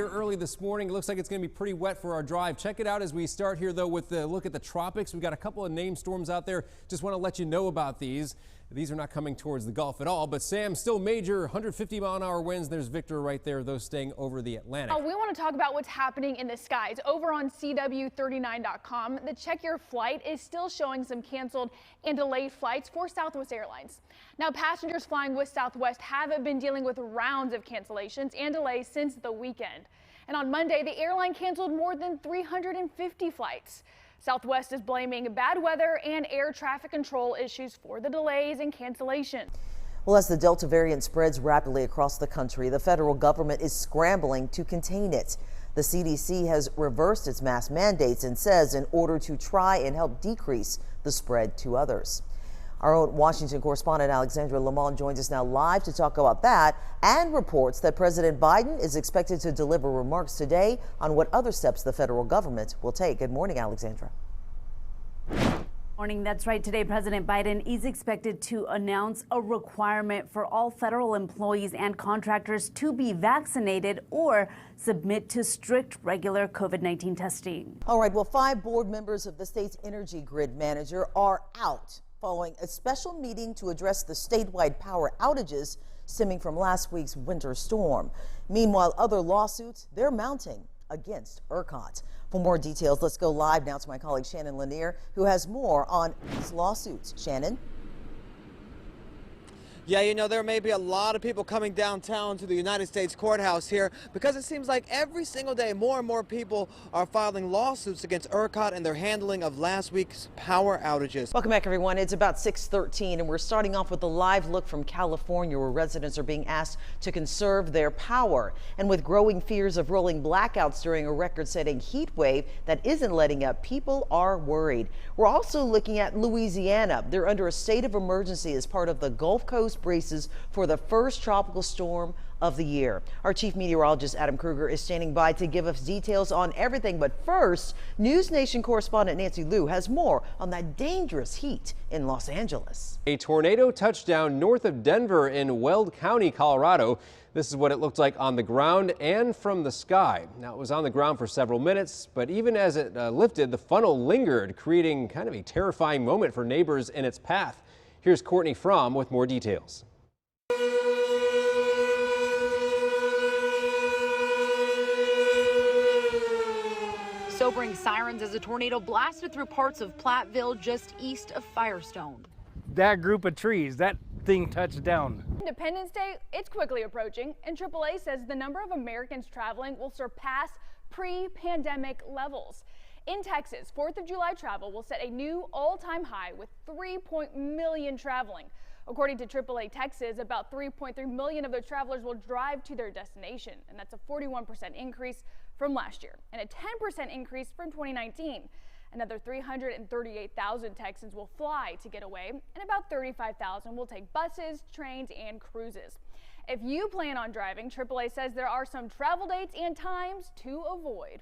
here early this morning. It looks like it's going to be pretty wet for our drive. Check it out as we start here, though, with the look at the tropics. We've got a couple of named storms out there. Just want to let you know about these. These are not coming towards the Gulf at all, but Sam, still major 150-mile-an-hour winds. There's Victor right there, those staying over the Atlantic. We want to talk about what's happening in the skies. Over on CW39.com, the Check Your Flight is still showing some canceled and delayed flights for Southwest Airlines. Now, passengers flying with Southwest have been dealing with rounds of cancellations and delays since the weekend. And on Monday, the airline canceled more than 350 flights. Southwest is blaming bad weather and air traffic control issues for the delays and cancellation. Well, as the Delta variant spreads rapidly across the country, the federal government is scrambling to contain it. The CDC has reversed its mask mandates and says in order to try and help decrease the spread to others. Our own Washington correspondent Alexandra Lamont joins us now live to talk about that and reports that President Biden is expected to deliver remarks today on what other steps the federal government will take. Good morning, Alexandra. Morning. That's right. Today, President Biden is expected to announce a requirement for all federal employees and contractors to be vaccinated or submit to strict regular COVID-19 testing. All right. Well, 5 board members of the state's energy grid manager are out following a special meeting to address the statewide power outages stemming from last week's winter storm. Meanwhile, other lawsuits, they're mounting against ERCOT. For more details, let's go live now to my colleague Shannon Lanier, who has more on these lawsuits. Shannon? Yeah, you know, there may be a lot of people coming downtown to the United States courthouse here because it seems like every single day more and more people are filing lawsuits against ERCOT and their handling of last week's power outages. Welcome back, everyone. It's about 6:13 and we're starting off with a live look from California where residents are being asked to conserve their power. And with growing fears of rolling blackouts during a record-setting heat wave that isn't letting up, people are worried. We're also looking at Louisiana. They're under a state of emergency as part of the Gulf Coast braces for the first tropical storm of the year. Our chief meteorologist Adam Kruger is standing by to give us details on everything. But first, News Nation correspondent Nancy Liu has more on that dangerous heat in Los Angeles. A tornado touchdown north of Denver in Weld County, Colorado. This is what it looked like on the ground and from the sky. Now, it was on the ground for several minutes, but even as it lifted, the funnel lingered, creating kind of a terrifying moment for neighbors in its path. Here's Courtney Fromm with more details. Sobering sirens as a tornado blasted through parts of Platteville just east of Firestone. That group of trees, that thing touched down. Independence Day, it's quickly approaching, and AAA says the number of Americans traveling will surpass pre-pandemic levels. In Texas, 4th of July travel will set a new all-time high with 3 million traveling. According to AAA Texas, about 3.3 million of those travelers will drive to their destination, and that's a 41% increase from last year and a 10% increase from 2019. Another 338,000 Texans will fly to get away, and about 35,000 will take buses, trains, and cruises. If you plan on driving, AAA says there are some travel dates and times to avoid.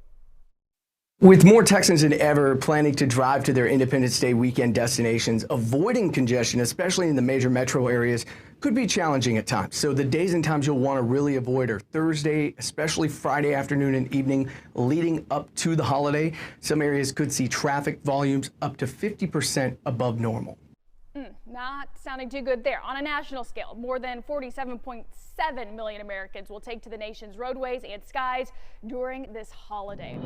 With more Texans than ever planning to drive to their Independence Day weekend destinations, avoiding congestion, especially in the major metro areas, could be challenging at times. So the days and times you'll want to really avoid are Thursday, especially Friday afternoon and evening leading up to the holiday. Some areas could see traffic volumes up to 50% above normal. Not sounding too good there. On a national scale, more than 47.7 million Americans will take to the nation's roadways and skies during this holiday.